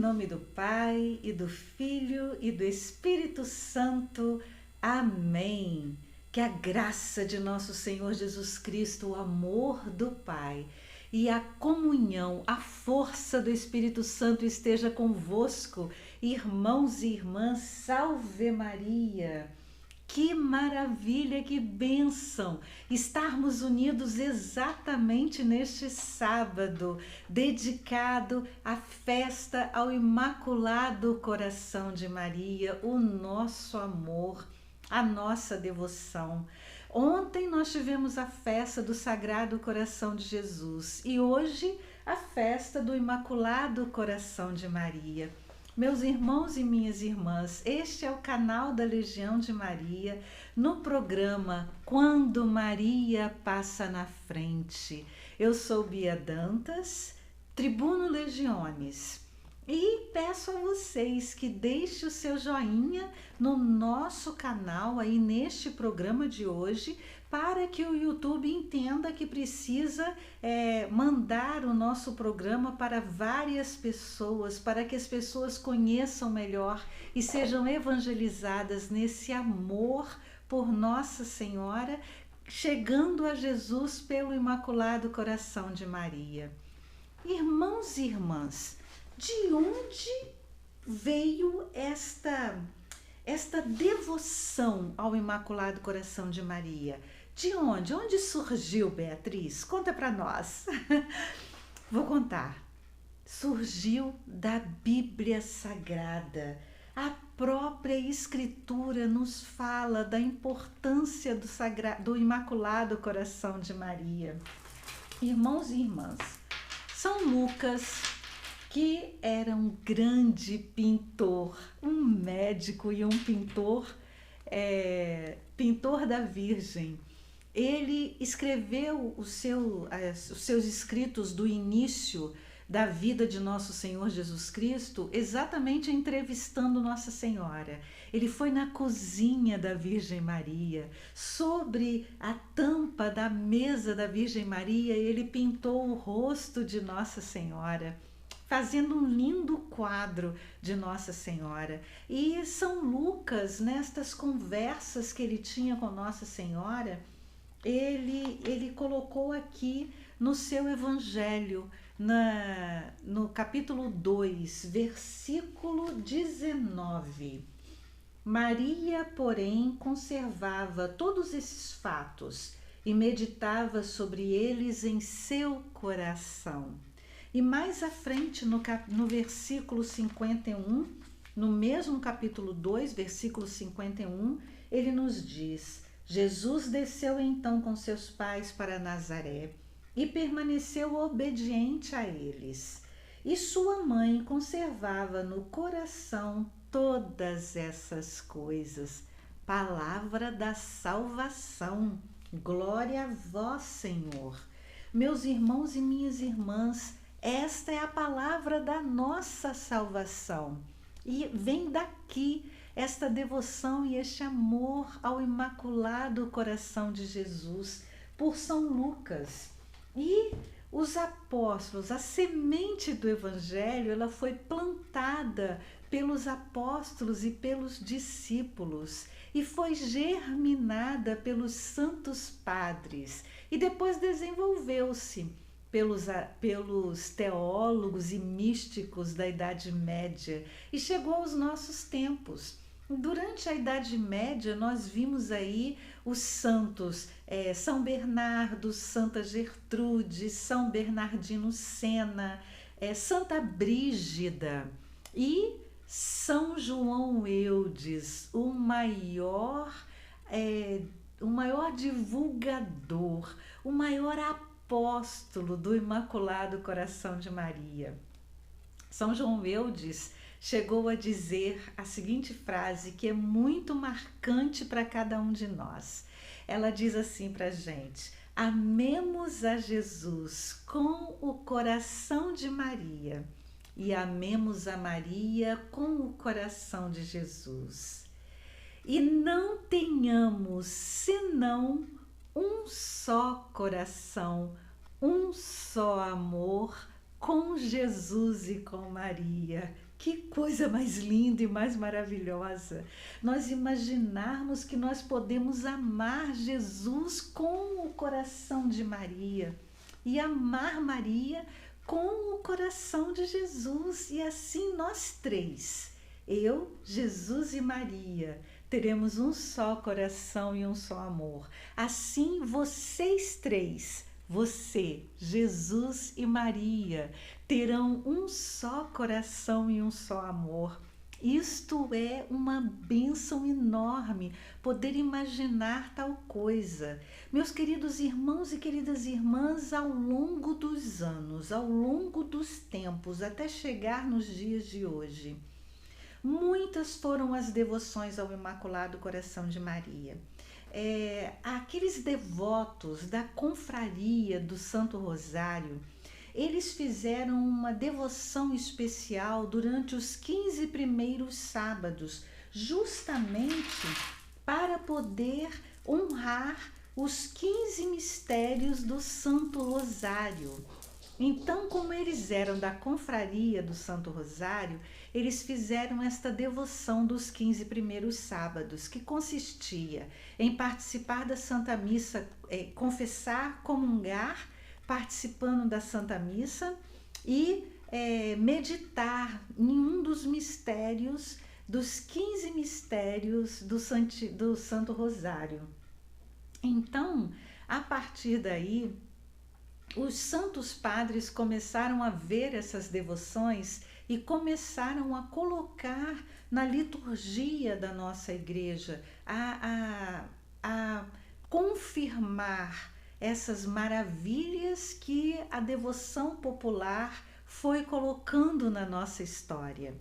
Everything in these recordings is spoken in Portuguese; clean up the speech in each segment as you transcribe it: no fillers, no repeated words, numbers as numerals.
nome do Pai, e do Filho, e do Espírito Santo. Amém. Que a graça de nosso Senhor Jesus Cristo, o amor do Pai e a comunhão, a força do Espírito Santo esteja convosco, irmãos e irmãs. Salve Maria! Que maravilha, que bênção estarmos unidos exatamente neste sábado, dedicado à festa ao Imaculado Coração de Maria, o nosso amor, a nossa devoção. Ontem nós tivemos a festa do Sagrado Coração de Jesus e hoje a festa do Imaculado Coração de Maria. Meus irmãos e minhas irmãs, este é o canal da Legião de Maria, no programa Quando Maria Passa na Frente. Eu sou Bia Dantas, Tribuno Legiones, e peço a vocês que deixem o seu joinha no nosso canal, aí neste programa de hoje, para que o YouTube entenda que precisa mandar o nosso programa para várias pessoas, para que as pessoas conheçam melhor e sejam evangelizadas nesse amor por Nossa Senhora, chegando a Jesus pelo Imaculado Coração de Maria. Irmãos e irmãs, de onde veio esta devoção ao Imaculado Coração de Maria? De onde? Onde surgiu, Beatriz? Conta para nós. Vou contar. Surgiu da Bíblia Sagrada. A própria Escritura nos fala da importância do Imaculado Coração de Maria. Irmãos e irmãs, São Lucas, que era um grande pintor, um médico e um pintor da Virgem. Ele escreveu os seus escritos do início da vida de Nosso Senhor Jesus Cristo exatamente entrevistando Nossa Senhora. Ele foi na cozinha da Virgem Maria, sobre a tampa da mesa da Virgem Maria, ele pintou o rosto de Nossa Senhora, fazendo um lindo quadro de Nossa Senhora. E São Lucas, nestas conversas que ele tinha com Nossa Senhora, ele colocou aqui no seu Evangelho, no capítulo 2, versículo 19. Maria, porém, conservava todos esses fatos e meditava sobre eles em seu coração. E mais à frente, no versículo 51, no mesmo capítulo 2, versículo 51, ele nos diz: Jesus desceu então com seus pais para Nazaré e permaneceu obediente a eles. E sua mãe conservava no coração todas essas coisas. Palavra da salvação. Glória a vós, Senhor. Meus irmãos e minhas irmãs, esta é a palavra da nossa salvação. E vem daqui esta devoção e este amor ao Imaculado Coração de Jesus por São Lucas. E os apóstolos, a semente do Evangelho, ela foi plantada pelos apóstolos e pelos discípulos e foi germinada pelos santos padres e depois desenvolveu-se pelos teólogos e místicos da Idade Média e chegou aos nossos tempos. Durante a Idade Média, nós vimos aí os santos São Bernardo, Santa Gertrude, São Bernardino Sena, Santa Brígida e São João Eudes, o maior divulgador, o maior apóstolo do Imaculado Coração de Maria. São João Eudes chegou a dizer a seguinte frase que é muito marcante para cada um de nós. Ela diz assim para a gente: amemos a Jesus com o coração de Maria e amemos a Maria com o coração de Jesus. E não tenhamos senão um só coração, um só amor, com Jesus e com Maria. Que coisa mais linda e mais maravilhosa! Nós imaginarmos que nós podemos amar Jesus com o coração de Maria e amar Maria com o coração de Jesus, e assim nós três, eu, Jesus e Maria, teremos um só coração e um só amor. Assim vocês três, você, Jesus e Maria, terão um só coração e um só amor. Isto é uma bênção enorme, poder imaginar tal coisa. Meus queridos irmãos e queridas irmãs, ao longo dos anos, ao longo dos tempos, até chegar nos dias de hoje, muitas foram as devoções ao Imaculado Coração de Maria. Aqueles devotos da confraria do Santo Rosário, eles fizeram uma devoção especial durante os 15 primeiros sábados, justamente para poder honrar os 15 mistérios do Santo Rosário. Então, como eles eram da confraria do Santo Rosário, eles fizeram esta devoção dos 15 primeiros sábados, que consistia em participar da Santa Missa, confessar, comungar, participando da Santa Missa e meditar em um dos mistérios, dos 15 mistérios do Santo Rosário. Então, a partir daí, os santos padres começaram a ver essas devoções e começaram a colocar na liturgia da nossa igreja, a confirmar essas maravilhas que a devoção popular foi colocando na nossa história.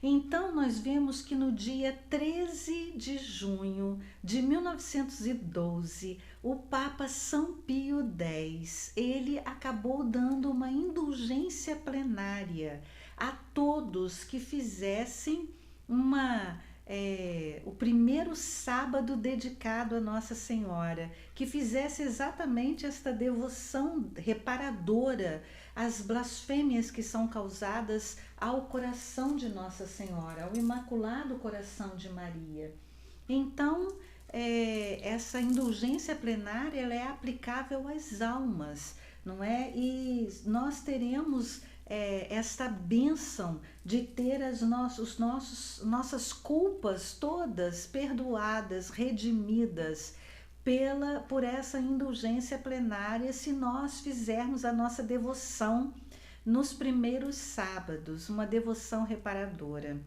Então, nós vemos que no dia 13 de junho de 1912, o Papa São Pio X, ele acabou dando uma indulgência plenária a todos que fizessem o primeiro sábado dedicado a Nossa Senhora, que fizesse exatamente esta devoção reparadora às blasfêmias que são causadas ao coração de Nossa Senhora, ao Imaculado Coração de Maria. Então, essa indulgência plenária, ela é aplicável às almas, não é? E nós teremos esta bênção de ter nossas culpas todas perdoadas, redimidas por essa indulgência plenária, se nós fizermos a nossa devoção nos primeiros sábados, uma devoção reparadora.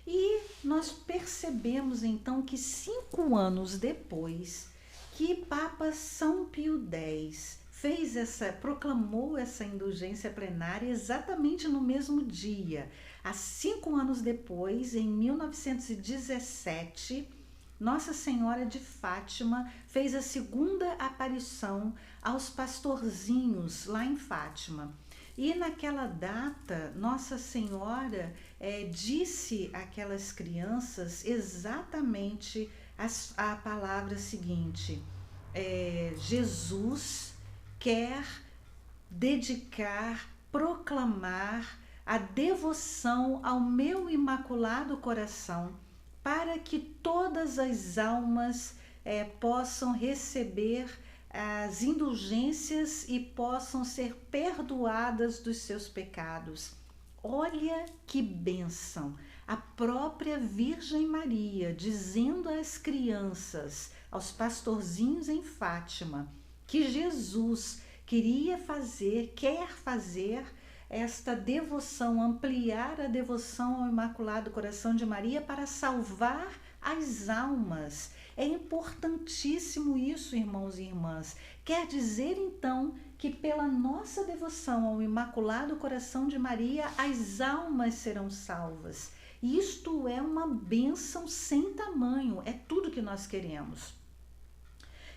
E nós percebemos então que 5 anos depois que Papa São Pio X proclamou essa indulgência plenária exatamente no mesmo dia, há 5 anos depois, em 1917, Nossa Senhora de Fátima fez a segunda aparição aos pastorzinhos lá em Fátima. E naquela data, Nossa Senhora disse àquelas crianças exatamente a palavra seguinte: Jesus quer dedicar, proclamar a devoção ao meu Imaculado Coração, para que todas as almas possam receber as indulgências e possam ser perdoadas dos seus pecados. Olha que bênção! A própria Virgem Maria dizendo às crianças, aos pastorzinhos em Fátima, que Jesus quer fazer esta devoção, ampliar a devoção ao Imaculado Coração de Maria para salvar as almas. É importantíssimo isso, irmãos e irmãs. Quer dizer, então, que pela nossa devoção ao Imaculado Coração de Maria, as almas serão salvas. Isto é uma bênção sem tamanho, é tudo que nós queremos.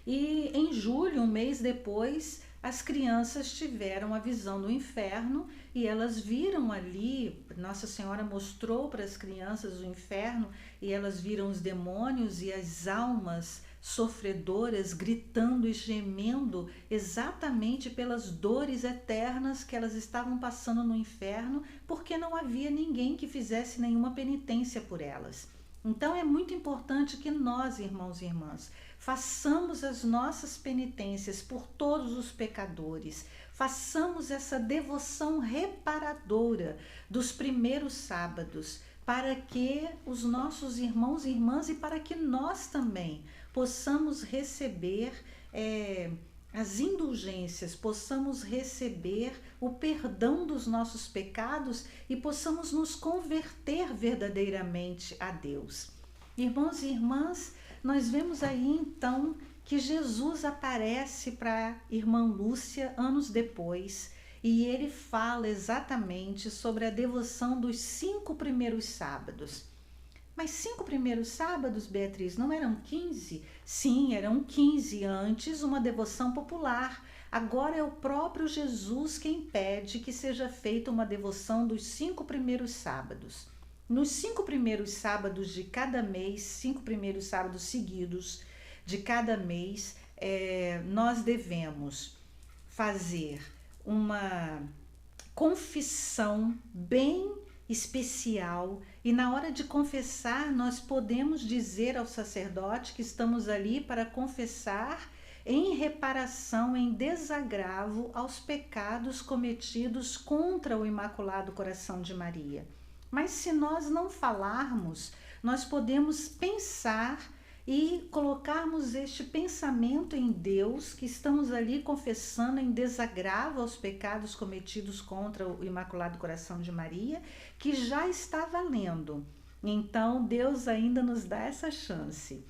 E em julho, um mês depois, as crianças tiveram a visão do inferno e elas viram ali, Nossa Senhora mostrou para as crianças o inferno e elas viram os demônios e as almas sofredoras, gritando e gemendo exatamente pelas dores eternas que elas estavam passando no inferno, porque não havia ninguém que fizesse nenhuma penitência por elas. Então é muito importante que nós, irmãos e irmãs, façamos as nossas penitências por todos os pecadores, façamos essa devoção reparadora dos primeiros sábados, para que os nossos irmãos e irmãs e para que nós também possamos receber as indulgências, possamos receber o perdão dos nossos pecados e possamos nos converter verdadeiramente a Deus. Irmãos e irmãs, nós vemos aí então que Jesus aparece para a irmã Lúcia anos depois e ele fala exatamente sobre a devoção dos 5 primeiros sábados. Mas 5 primeiros sábados, Beatriz, não eram 15? Sim, eram 15 antes, uma devoção popular. Agora é o próprio Jesus quem pede que seja feita uma devoção dos 5 primeiros sábados. Nos 5 primeiros sábados de cada mês, 5 primeiros sábados seguidos de cada mês, nós devemos fazer uma confissão bem especial, e na hora de confessar nós podemos dizer ao sacerdote que estamos ali para confessar em reparação, em desagravo aos pecados cometidos contra o Imaculado Coração de Maria. Mas se nós não falarmos, nós podemos pensar e colocarmos este pensamento em Deus, que estamos ali confessando em desagravo aos pecados cometidos contra o Imaculado Coração de Maria, que já está valendo. Então, Deus ainda nos dá essa chance.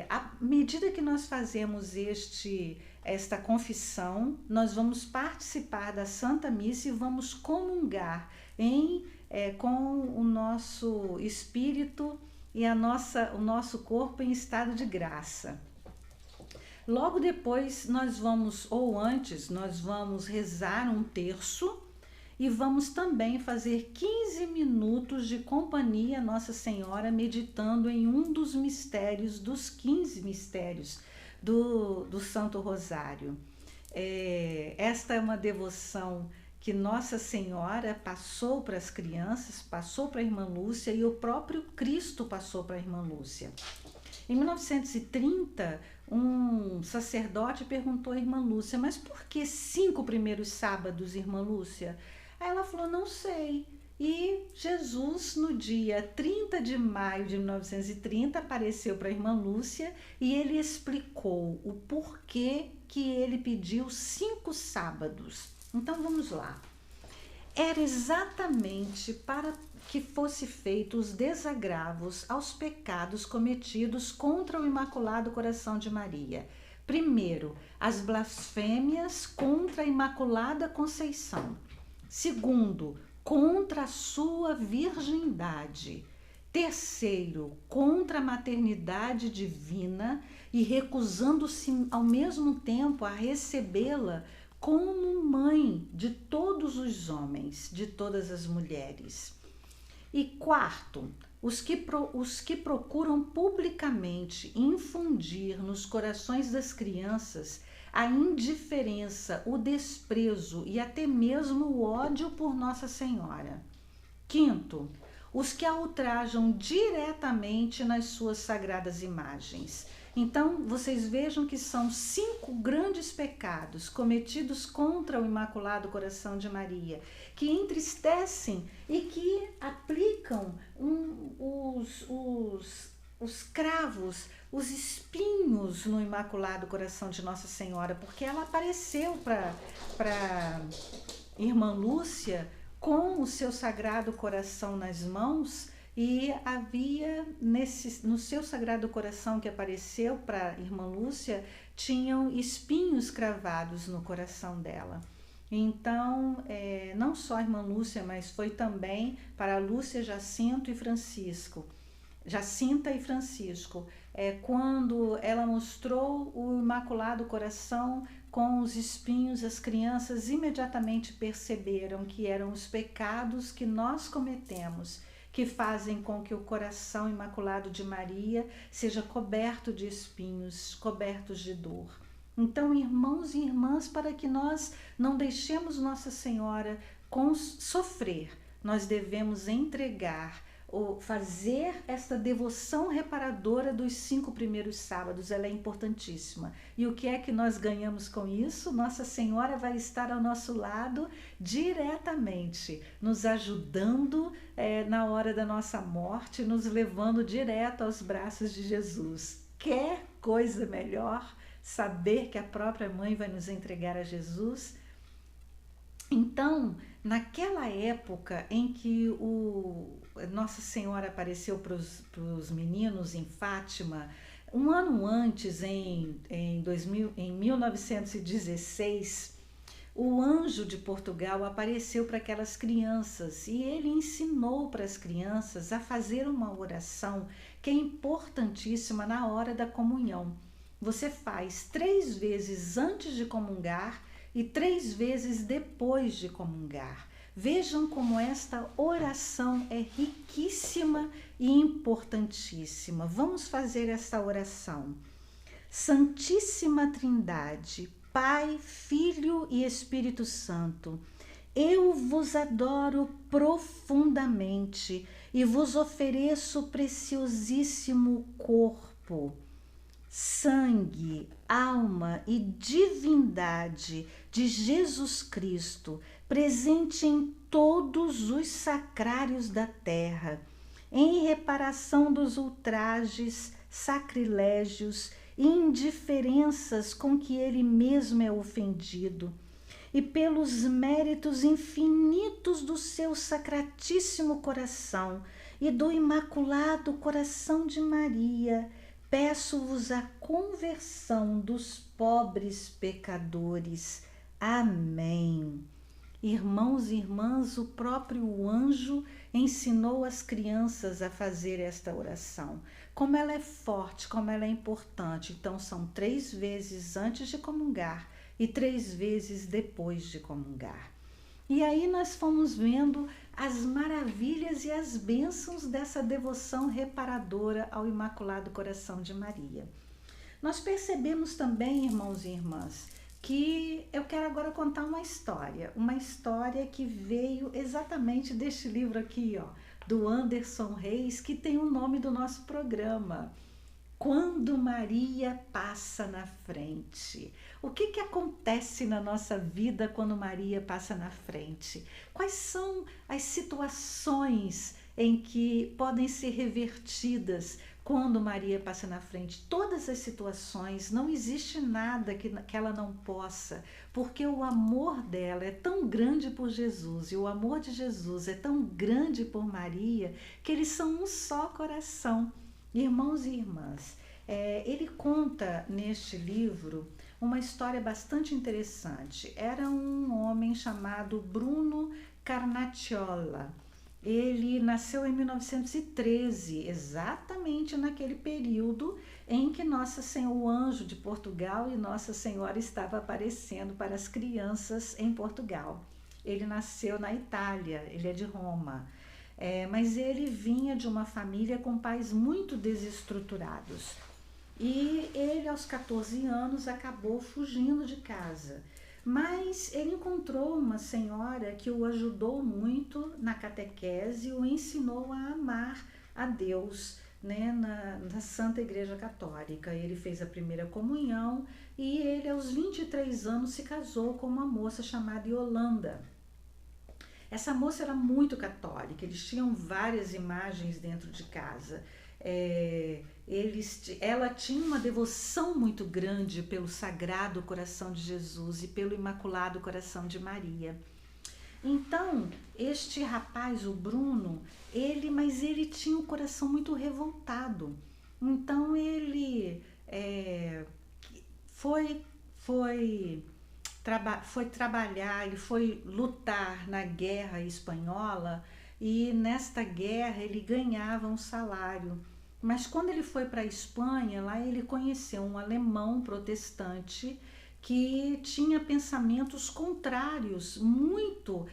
À medida que nós fazemos esta confissão, nós vamos participar da Santa Missa e vamos comungar com o nosso espírito e o nosso corpo em estado de graça. Logo depois nós vamos, ou antes, nós vamos rezar um terço e vamos também fazer 15 minutos de companhia a Nossa Senhora, meditando em um dos mistérios, dos 15 mistérios do Santo Rosário. Esta é uma devoção que Nossa Senhora passou para as crianças, passou para a irmã Lúcia e o próprio Cristo passou para a irmã Lúcia. Em 1930, um sacerdote perguntou à irmã Lúcia: mas por que 5 primeiros sábados, irmã Lúcia? Aí ela falou: não sei. E Jesus, no dia 30 de maio de 1930, apareceu para a irmã Lúcia e ele explicou o porquê que ele pediu 5 sábados. Então vamos lá. Era exatamente para que fosse feito os desagravos aos pecados cometidos contra o Imaculado Coração de Maria. Primeiro, as blasfêmias contra a Imaculada Conceição. Segundo, contra a sua virgindade. Terceiro, contra a maternidade divina e recusando-se ao mesmo tempo a recebê-la como mãe de todos os homens, de todas as mulheres. E quarto, os que procuram publicamente infundir nos corações das crianças a indiferença, o desprezo e até mesmo o ódio por Nossa Senhora. Quinto, os que a ultrajam diretamente nas suas sagradas imagens. Então, vocês vejam que são 5 grandes pecados cometidos contra o Imaculado Coração de Maria, que entristecem e que aplicam os cravos, os espinhos no Imaculado Coração de Nossa Senhora, porque ela apareceu para irmã Lúcia com o seu Sagrado Coração nas mãos. E havia no seu Sagrado Coração que apareceu para a irmã Lúcia, tinham espinhos cravados no coração dela. Então, não só a irmã Lúcia, mas foi também para Lúcia, Jacinta e Francisco. Quando ela mostrou o Imaculado Coração com os espinhos, as crianças imediatamente perceberam que eram os pecados que nós cometemos, que fazem com que o coração imaculado de Maria seja coberto de espinhos, cobertos de dor. Então, irmãos e irmãs, para que nós não deixemos Nossa Senhora sofrer, nós devemos entregar ou fazer esta devoção reparadora dos 5 primeiros sábados. Ela é importantíssima. E o que é que nós ganhamos com isso? Nossa Senhora vai estar ao nosso lado diretamente, nos ajudando na hora da nossa morte, nos levando direto aos braços de Jesus. Quer coisa melhor? Saber que a própria mãe vai nos entregar a Jesus? Então, naquela época em que Nossa Senhora apareceu para os meninos em Fátima, um ano antes, em 1916, o anjo de Portugal apareceu para aquelas crianças e ele ensinou para as crianças a fazer uma oração que é importantíssima na hora da comunhão. Você faz 3 vezes antes de comungar e 3 vezes depois de comungar. Vejam como esta oração é riquíssima e importantíssima. Vamos fazer esta oração. Santíssima Trindade, Pai, Filho e Espírito Santo, eu vos adoro profundamente e vos ofereço o preciosíssimo corpo, sangue, alma e divindade de Jesus Cristo, presente em todos os sacrários da terra, em reparação dos ultrajes, sacrilégios e indiferenças com que ele mesmo é ofendido, e pelos méritos infinitos do seu sacratíssimo coração e do imaculado coração de Maria, peço-vos a conversão dos pobres pecadores. Amém. Irmãos e irmãs, o próprio anjo ensinou as crianças a fazer esta oração. Como ela é forte, como ela é importante. Então, são 3 vezes antes de comungar e 3 vezes depois de comungar. E aí nós fomos vendo as maravilhas e as bênçãos dessa devoção reparadora ao Imaculado Coração de Maria. Nós percebemos também, irmãos e irmãs, que eu quero agora contar uma história que veio exatamente deste livro aqui, ó, do Anderson Reis, que tem o nome do nosso programa. Quando Maria passa na frente. O que acontece na nossa vida quando Maria passa na frente? Quais são as situações em que podem ser revertidas quando Maria passa na frente? Todas as situações, não existe nada que ela não possa, porque o amor dela é tão grande por Jesus e o amor de Jesus é tão grande por Maria que eles são um só coração. Irmãos e irmãs, ele conta neste livro uma história bastante interessante. Era um homem chamado Bruno Carnacciola. Ele nasceu em 1913, exatamente naquele período em que o anjo de Portugal e Nossa Senhora estava aparecendo para as crianças em Portugal. Ele nasceu na Itália, ele é de Roma. Mas ele vinha de uma família com pais muito desestruturados. E ele, aos 14 anos, acabou fugindo de casa. Mas ele encontrou uma senhora que o ajudou muito na catequese e o ensinou a amar a Deus, né, na Santa Igreja Católica. Ele fez a primeira comunhão e ele, aos 23 anos, se casou com uma moça chamada Yolanda. Essa moça era muito católica, eles tinham várias imagens dentro de casa. Ela tinha uma devoção muito grande pelo Sagrado Coração de Jesus e pelo Imaculado Coração de Maria. Então, este rapaz, o Bruno, ele tinha um coração muito revoltado. Então, ele foi trabalhar, ele foi lutar na Guerra Espanhola e nesta guerra ele ganhava um salário. Mas quando ele foi para a Espanha, lá ele conheceu um alemão protestante que tinha pensamentos contrários, muito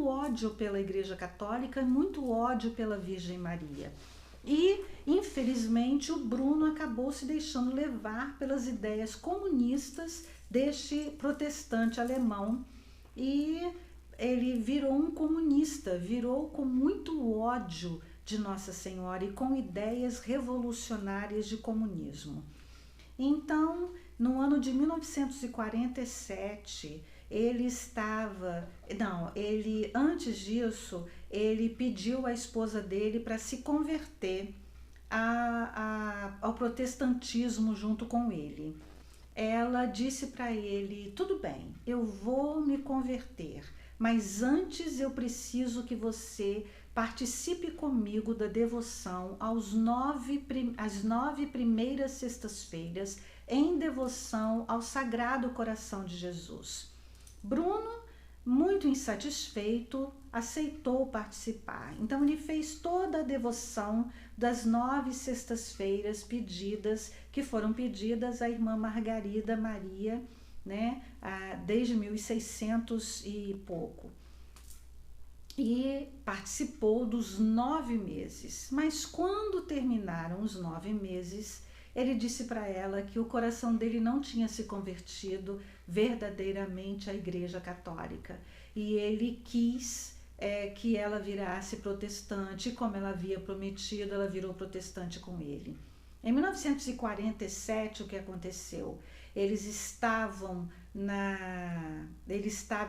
ódio pela Igreja Católica e muito ódio pela Virgem Maria. E, infelizmente, o Bruno acabou se deixando levar pelas ideias comunistas deste protestante alemão e ele virou um comunista, virou com muito ódio de Nossa Senhora e com ideias revolucionárias de comunismo. Então, no ano de 1947, antes disso, ele pediu à esposa dele para se converter ao protestantismo junto com ele. Ela disse para ele: tudo bem, eu vou me converter, mas antes eu preciso que você participe comigo da devoção às 9 primeiras sextas-feiras, em devoção ao Sagrado Coração de Jesus. Bruno, muito insatisfeito, aceitou participar. Então ele fez toda a devoção das 9 sextas-feiras que foram pedidas à irmã Margarida Maria, né, desde 1600 e pouco. E participou dos 9 meses. Mas quando terminaram os 9 meses, ele disse para ela que o coração dele não tinha se convertido verdadeiramente à Igreja Católica. E ele quis que ela virasse protestante, como ela havia prometido, ela virou protestante com ele. Em 1947, o que aconteceu? Ele estava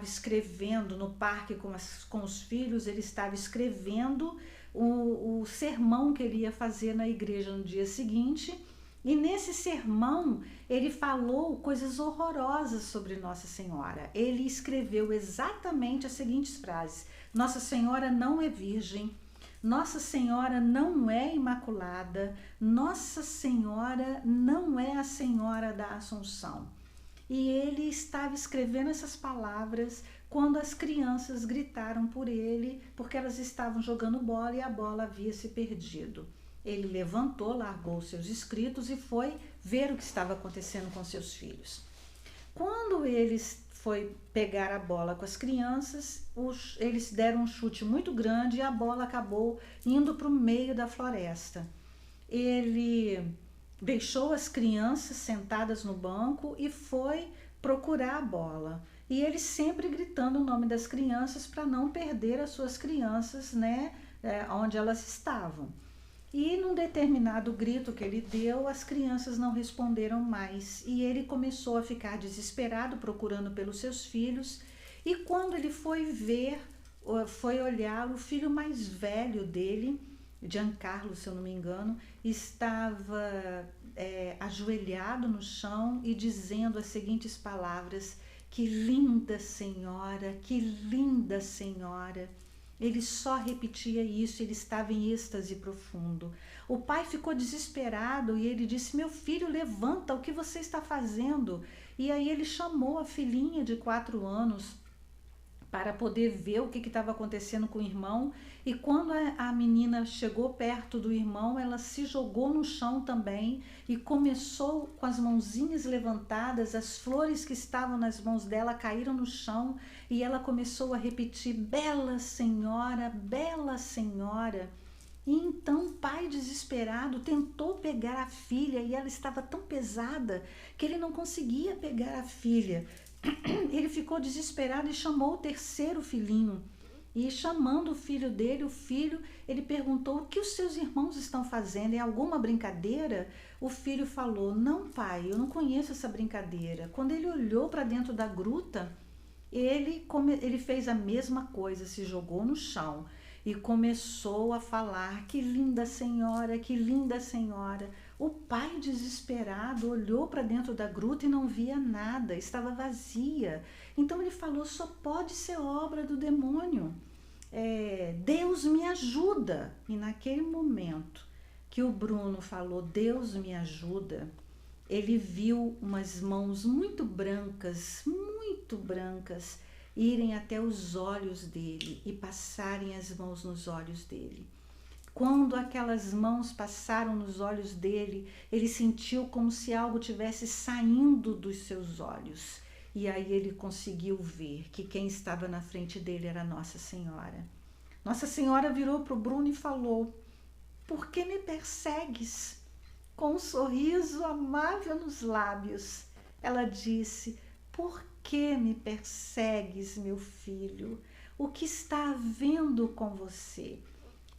escrevendo no parque com os filhos, ele estava escrevendo o sermão que ele ia fazer na igreja no dia seguinte. E nesse sermão, ele falou coisas horrorosas sobre Nossa Senhora. Ele escreveu exatamente as seguintes frases: Nossa Senhora não é virgem, Nossa Senhora não é imaculada, Nossa Senhora não é a Senhora da Assunção. E ele estava escrevendo essas palavras quando as crianças gritaram por ele, porque elas estavam jogando bola e a bola havia se perdido. Ele levantou, largou seus escritos e foi ver o que estava acontecendo com seus filhos. Quando eles foi pegar a bola com as crianças, eles deram um chute muito grande e a bola acabou indo para o meio da floresta. Ele deixou as crianças sentadas no banco e foi procurar a bola. E ele sempre gritando o nome das crianças para não perder as suas crianças, né, onde elas estavam. E num determinado grito que ele deu, as crianças não responderam mais. E ele começou a ficar desesperado, procurando pelos seus filhos. E quando ele foi olhar, o filho mais velho dele, Giancarlo, se eu não me engano, estava ajoelhado no chão e dizendo as seguintes palavras: que linda senhora, que linda senhora. Ele só repetia isso, ele estava em êxtase profundo. O pai ficou desesperado e ele disse: meu filho, levanta, o que você está fazendo? E aí ele chamou a filhinha de 4 anos para poder ver o que estava acontecendo com o irmão. E quando a menina chegou perto do irmão, ela se jogou no chão também e começou com as mãozinhas levantadas, as flores que estavam nas mãos dela caíram no chão e ela começou a repetir: bela senhora, bela senhora. E então o pai, desesperado, tentou pegar a filha e ela estava tão pesada que ele não conseguia pegar a filha. Ele ficou desesperado e chamou o terceiro filhinho. E chamando o filho dele, ele perguntou: o que os seus irmãos estão fazendo? É alguma brincadeira? O filho falou: não, pai, eu não conheço essa brincadeira. Quando ele olhou para dentro da gruta, ele fez a mesma coisa, se jogou no chão e começou a falar: que linda senhora, que linda senhora. O pai, desesperado, olhou para dentro da gruta e não via nada, estava vazia. Então ele falou: só pode ser obra do demônio. Deus me ajuda. E naquele momento que o Bruno falou: Deus me ajuda, ele viu umas mãos muito brancas, irem até os olhos dele e passarem as mãos nos olhos dele. Quando aquelas mãos passaram nos olhos dele, ele sentiu como se algo tivesse saindo dos seus olhos. E aí ele conseguiu ver que quem estava na frente dele era Nossa Senhora. Nossa Senhora virou para o Bruno e falou: "Por que me persegues?" Com um sorriso amável nos lábios, ela disse: "Por que me persegues, meu filho? O que está havendo com você?"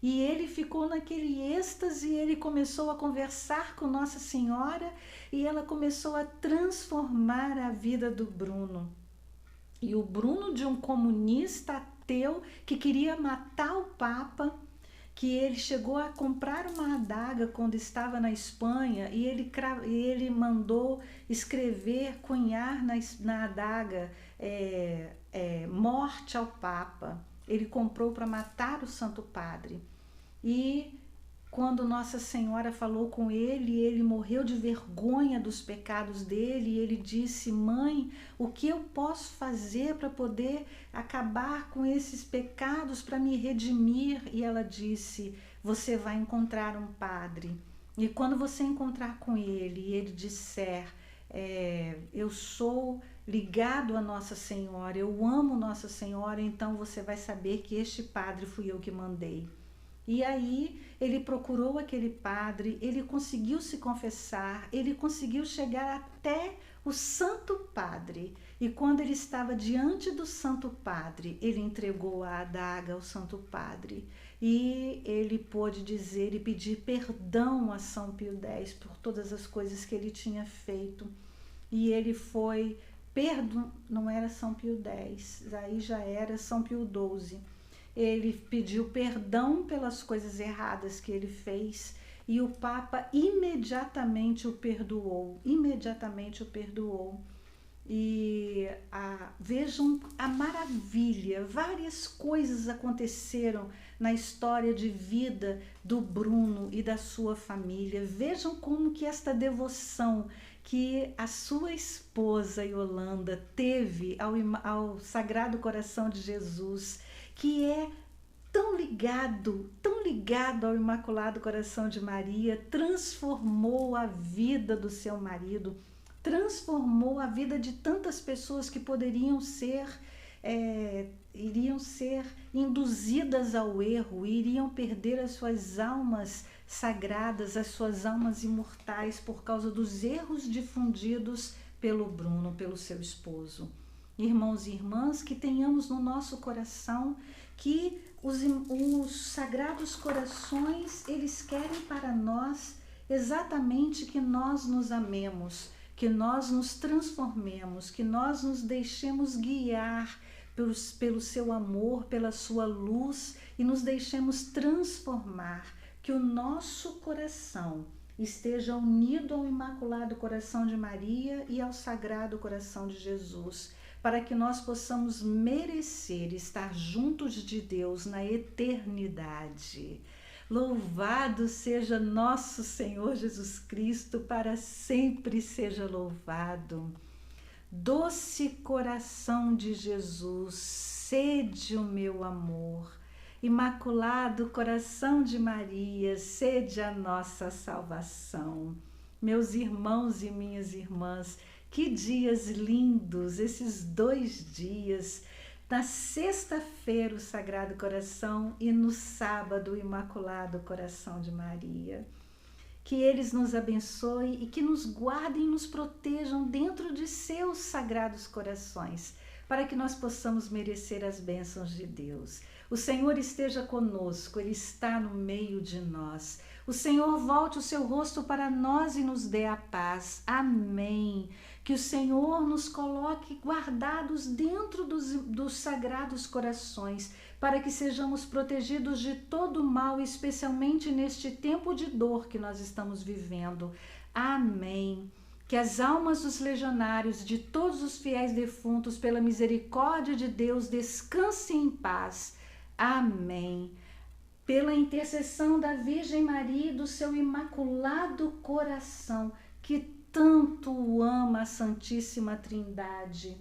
E ele ficou naquele êxtase, ele começou a conversar com Nossa Senhora e ela começou a transformar a vida do Bruno. E o Bruno, de um comunista ateu que queria matar o Papa, que ele chegou a comprar uma adaga quando estava na Espanha e ele mandou escrever, cunhar na adaga morte ao Papa. Ele comprou para matar o Santo Padre. E quando Nossa Senhora falou com ele, ele morreu de vergonha dos pecados dele e ele disse: "Mãe, o que eu posso fazer para poder acabar com esses pecados, para me redimir?" E ela disse: "Você vai encontrar um padre. E quando você encontrar com ele e ele disser: eu sou ligado a Nossa Senhora, eu amo Nossa Senhora, então você vai saber que este padre fui eu que mandei." E aí ele procurou aquele padre, ele conseguiu se confessar, ele conseguiu chegar até o Santo Padre. E quando ele estava diante do Santo Padre, ele entregou a adaga ao Santo Padre. E ele pôde dizer e pedir perdão a São Pio X por todas as coisas que ele tinha feito. E ele foi, não era São Pio X, aí já era São Pio XII. Ele pediu perdão pelas coisas erradas que ele fez e o Papa imediatamente o perdoou, E vejam a maravilha, várias coisas aconteceram na história de vida do Bruno e da sua família. Vejam como que esta devoção que a sua esposa Yolanda teve ao Sagrado Coração de Jesus, que é tão ligado ao Imaculado Coração de Maria, transformou a vida do seu marido, transformou a vida de tantas pessoas que iriam ser induzidas ao erro, iriam perder as suas almas sagradas, as suas almas imortais por causa dos erros difundidos pelo Bruno, pelo seu esposo. Irmãos e irmãs, que tenhamos no nosso coração que os sagrados corações, eles querem para nós exatamente que nós nos amemos, que nós nos transformemos, que nós nos deixemos guiar pelo seu amor, pela sua luz e nos deixemos transformar, que o nosso coração esteja unido ao Imaculado Coração de Maria e ao Sagrado Coração de Jesus, para que nós possamos merecer estar juntos de Deus na eternidade. Louvado seja nosso Senhor Jesus Cristo, para sempre seja louvado. Doce coração de Jesus, sede o meu amor. Imaculado Coração de Maria, sede a nossa salvação. Meus irmãos e minhas irmãs, que dias lindos esses 2 dias, na sexta-feira o Sagrado Coração e no sábado o Imaculado Coração de Maria. Que eles nos abençoem e que nos guardem e nos protejam dentro de seus sagrados corações, para que nós possamos merecer as bênçãos de Deus. O Senhor esteja conosco, Ele está no meio de nós. O Senhor volte o seu rosto para nós e nos dê a paz. Amém. Que o Senhor nos coloque guardados dentro dos sagrados corações, para que sejamos protegidos de todo mal, especialmente neste tempo de dor que nós estamos vivendo. Amém. Que as almas dos legionários, de todos os fiéis defuntos, pela misericórdia de Deus, descansem em paz. Amém. Pela intercessão da Virgem Maria e do seu Imaculado Coração, que tanto o ama a Santíssima Trindade,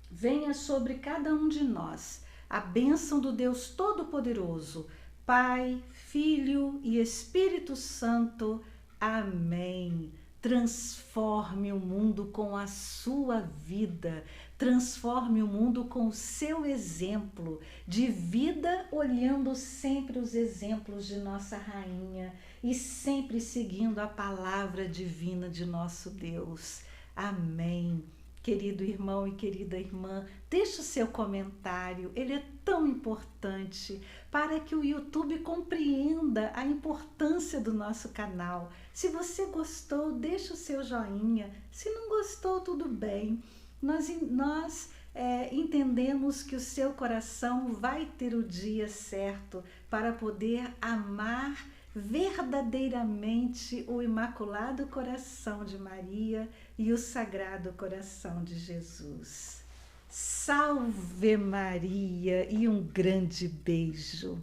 venha sobre cada um de nós a bênção do Deus Todo-Poderoso, Pai, Filho e Espírito Santo. Amém. Transforme o mundo com a sua vida, transforme o mundo com o seu exemplo de vida, olhando sempre os exemplos de nossa rainha e sempre seguindo a palavra divina de nosso Deus. Amém. Querido irmão e querida irmã, deixe o seu comentário, ele é tão importante para que o YouTube compreenda a importância do nosso canal. Se você gostou, deixe o seu joinha, se não gostou, tudo bem. Nós entendemos que o seu coração vai ter o dia certo para poder amar verdadeiramente o Imaculado Coração de Maria e o Sagrado Coração de Jesus. Salve Maria e um grande beijo!